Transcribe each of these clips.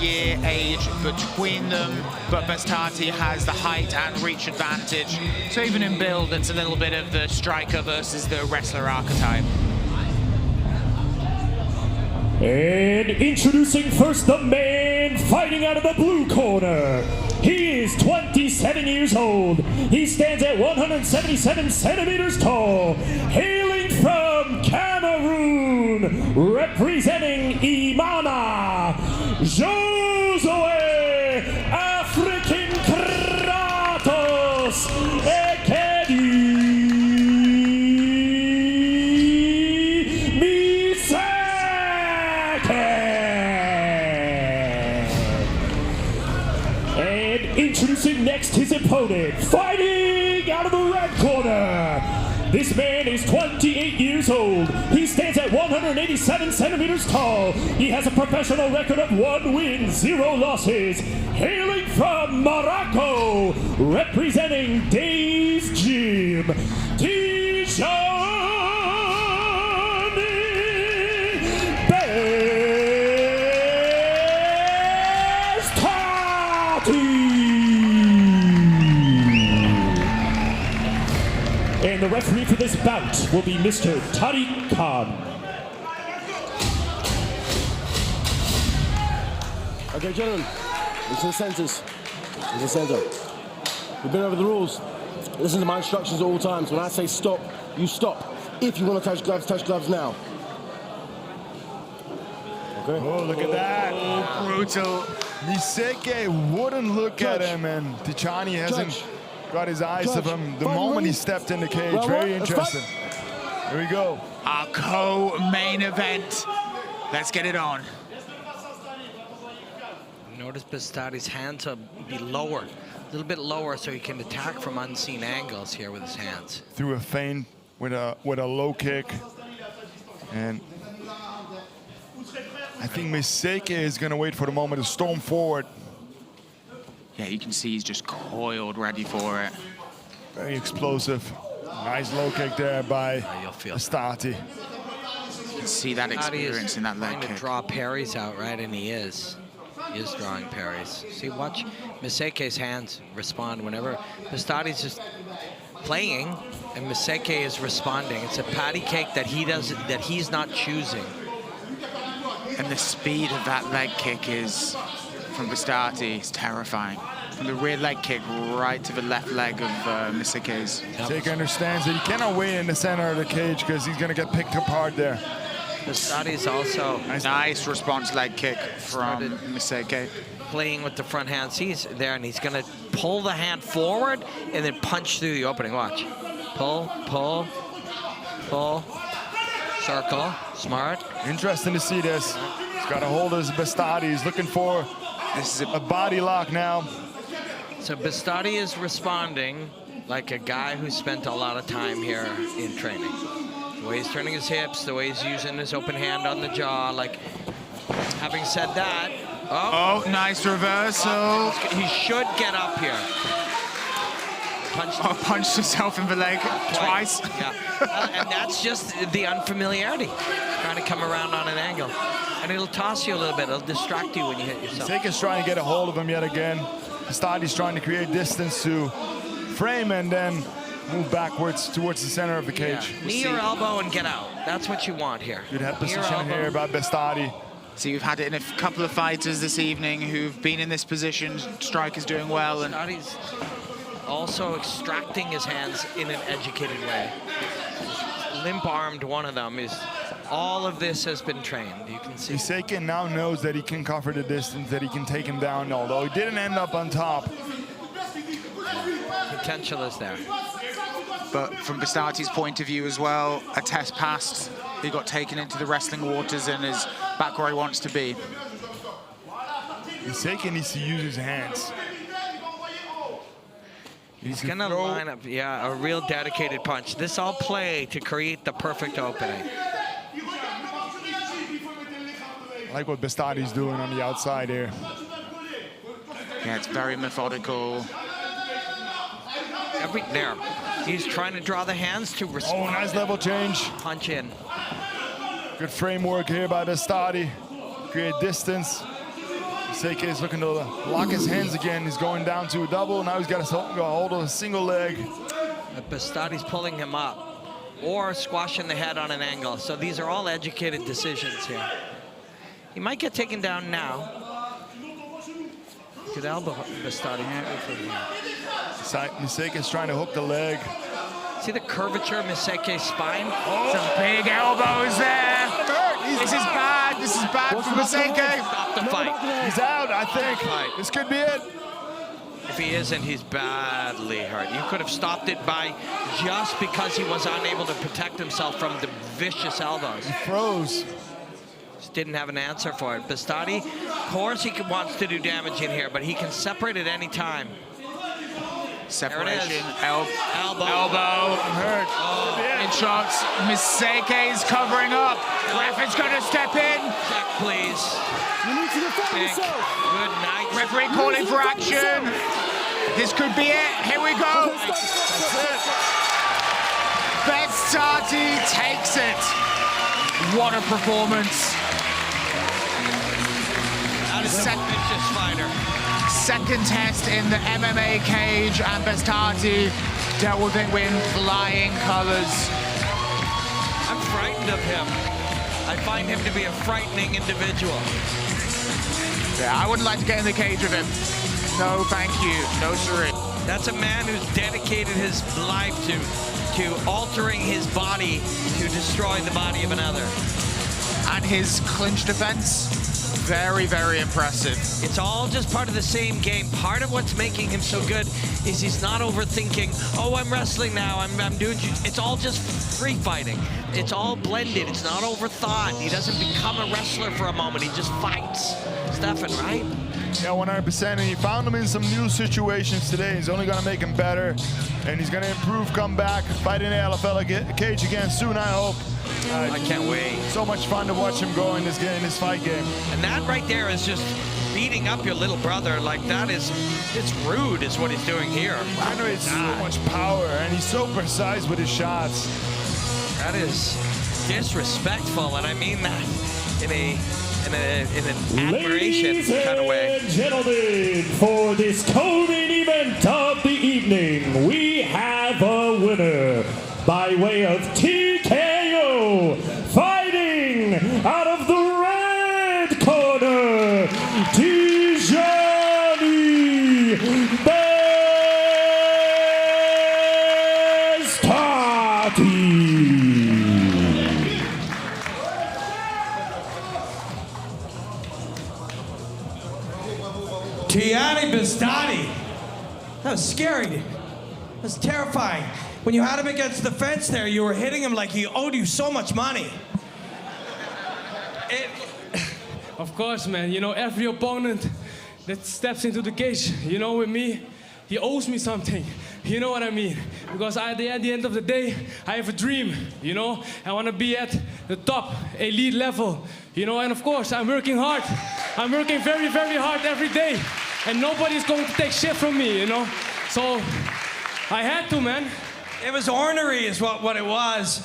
year age between them, but Bastati has the height and reach advantage. So even in build, it's a little bit of the striker versus the wrestler archetype. And introducing first the man fighting out of the blue corner. He is 27 years old. He stands at 177 centimeters tall. Hailing from Cameroon, representing Imana, Josue African Kratos Ekedi. Introducing next his opponent, fighting out of the red corner. This man is 28 years old. He stands at 187 centimeters tall. He has a professional record of 1 win, 0 losses. Hailing from Morocco, representing Days Gym, Tijani And the referee for this bout will be Mr. Tariq Khan. Okay, gentlemen, into the centers. Into the center. We've been over the rules. Listen to my instructions at all times. When I say stop, you stop. If you want to touch gloves now. Okay. Oh, look at that. Oh, brutal. Miseke wouldn't look at him, and Tijani hasn't got his eyes of him the moment he stepped in the cage. Very interesting. Here we go. Our co-main event. Let's get it on. Notice Bastati's hands will be lower, a little bit lower, so he can attack from unseen angles here with his hands. Through a feint with a low kick, and I think Miseke is going to wait for the moment to storm forward. Yeah, you can see he's just coiled, ready for it. Very explosive. Nice low kick there by Bastati. You can see that experience in that leg kick. Trying to draw parries out, right? And he is. He is drawing parries. See, watch Miseke's hands respond whenever Bastati's just playing and Miseke is responding. It's a patty cake that he's not choosing. And the speed of that leg kick is, from Bastati, is terrifying. From the rear leg kick right to the left leg of Miseke's. Miseke understands that he cannot wait in the center of the cage because he's going to get picked apart there. Bastati's also nice response leg kick from Miseke. Playing with the front hand. See, he's there, and he's going to pull the hand forward and then punch through the opening. Watch. Pull, pull, pull, circle. Smart. Interesting to see this. He's got a hold of his Bastati. He's looking for a body lock now. So Bastati is responding like a guy who spent a lot of time here in training. The way he's turning his hips, the way he's using his open hand on the jaw. Like, having said that, oh, nice reversal. He should get up here. Punched himself in the leg twice. Yeah, and that's just the unfamiliarity. Trying to come around on an angle. And it'll toss you a little bit. It'll distract you when you hit yourself. Miseke's trying to get a hold of him yet again. Bastati's trying to create distance to frame and then move backwards towards the center of the cage. Yeah. Knee or elbow and get out. That's what you want here. Good head position here by Bastati. So you've had it in a couple of fighters this evening who've been in this position. Striker's doing well. And Bastati's also extracting his hands in an educated way. Limp-armed one of them is... All of this has been trained, you can see. Miseke now knows that he can cover the distance, that he can take him down, although he didn't end up on top. Potential is there. But from Bastati's point of view as well, a test passed. He got taken into the wrestling waters and is back where he wants to be. Miseke needs to use his hands. He's gonna line up, yeah, a real dedicated punch. This all play to create the perfect opening. I like what Bastati's doing on the outside here. Yeah, it's very methodical. There. He's trying to draw the hands to respond. Oh, nice level change. Punch in. Good framework here by Bastati. Create distance. Miseke is looking to lock his hands again. He's going down to a double. Now he's got to hold of a single leg. Bastati's pulling him up or squashing the head on an angle. So these are all educated decisions here. He might get taken down now. Good elbow, Bastati. Miseke is trying to hook the leg. See the curvature of Miseke's spine? Oh. Some big elbows there. This is bad. This is bad for Miseke. Stop the fight. He's out, I think. This could be it. If he isn't, he's badly hurt. You could have stopped it by just because he was unable to protect himself from the vicious elbows. He froze. Just didn't have an answer for it. Bastati, of course he wants to do damage in here, but he can separate at any time. Separation, elbow. I'm hurt. In shots, Miseke's covering up. Ref is going to step in. Check, please. You need to defend yourself. Good night. Referee calling for action. This could be it. Here we go. That's it. Bastati takes it. What a performance. That is a vicious fighter. Second test in the MMA cage, and Bastati dealt with it in flying colors. I'm frightened of him. I find him to be a frightening individual. Yeah, I wouldn't like to get in the cage with him. No, thank you. No, siree. That's a man who's dedicated his life to altering his body to destroy the body of another. And his clinch defense, very, very impressive. It's all just part of the same game. Part of what's making him so good is he's not overthinking, oh, I'm wrestling now, I'm doing, it's all just free fighting. It's all blended, it's not overthought. He doesn't become a wrestler for a moment, he just fights. Stefan, right? Yeah, 100%. And he found him in some new situations today. He's only going to make him better. And he's going to improve, come back, fight in the LFL cage again soon, I hope. I can't wait. So much fun to watch him go in this game, this fight game. And that right there is just beating up your little brother. Like, that is, it's rude is what he's doing here. Generates so much power, and he's so precise with his shots. That is disrespectful, and I mean that in an admiration kind of way. Ladies and gentlemen, for this co-main event of the evening, we have a winner by way of TKO, fighting out of the red corner, Tijani Bastati. Tijani Bastati. That was scary. That was terrifying. When you had him against the fence there, you were hitting him like he owed you so much money. Of course, man. You know, every opponent that steps into the cage, you know, with me, he owes me something. You know what I mean? Because at the end of the day, I have a dream, you know? I want to be at the top, elite level, you know? And of course, I'm working hard. I'm working very, very hard every day. And nobody's going to take shit from me, you know? So, I had to, man. It was ornery is what it was.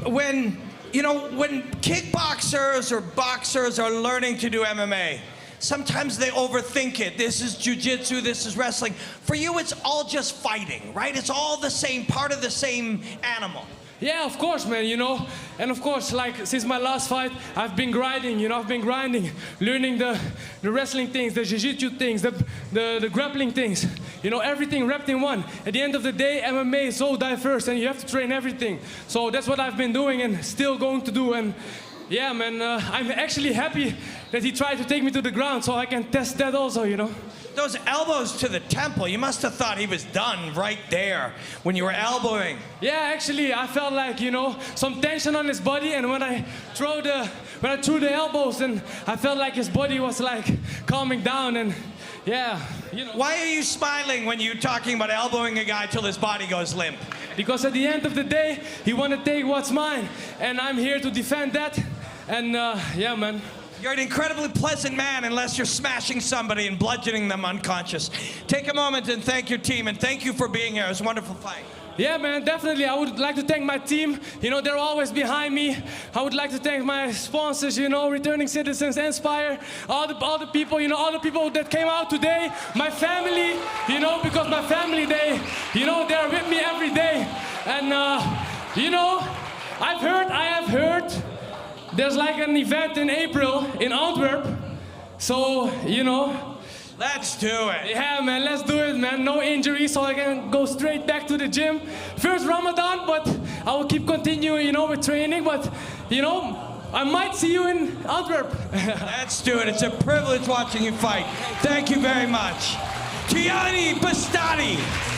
When, you know, when kickboxers or boxers are learning to do MMA, sometimes they overthink it. This is jiu-jitsu, this is wrestling. For you, it's all just fighting, right? It's all the same, part of the same animal. Yeah, of course, man, you know. And of course, like, since my last fight, I've been grinding, you know, I've been grinding, learning the wrestling things, the jiu-jitsu things, the grappling things, you know, everything wrapped in one. At the end of the day, MMA is so diverse and you have to train everything. So that's what I've been doing and still going to do. And yeah, man, I'm actually happy that he tried to take me to the ground so I can test that also, you know. Those elbows to the temple, you must have thought he was done right there when you were elbowing. Yeah, actually, I felt like, you know, some tension on his body, and when I threw the elbows, and I felt like his body was like calming down, and yeah, you know. Why are you smiling when you're talking about elbowing a guy till his body goes limp? Because at the end of the day, he want to take what's mine, and I'm here to defend that, and yeah, man. You're an incredibly pleasant man unless you're smashing somebody and bludgeoning them unconscious. Take a moment and thank your team, and thank you for being here. It was a wonderful fight. Yeah, man, definitely. I would like to thank my team. You know, they're always behind me. I would like to thank my sponsors, you know, Returning Citizens, Inspire, all the people, you know, all the people that came out today. My family, you know, because my family, they're with me every day. And, you know, I have heard, there's like an event in April in Antwerp. So, you know, let's do it. Yeah, man, let's do it, man. No injuries, so I can go straight back to the gym. First Ramadan, but I will keep continuing, you know, with training. But, you know, I might see you in Antwerp. Let's do it. It's a privilege watching you fight. Thank you very much. Gianni Bastati.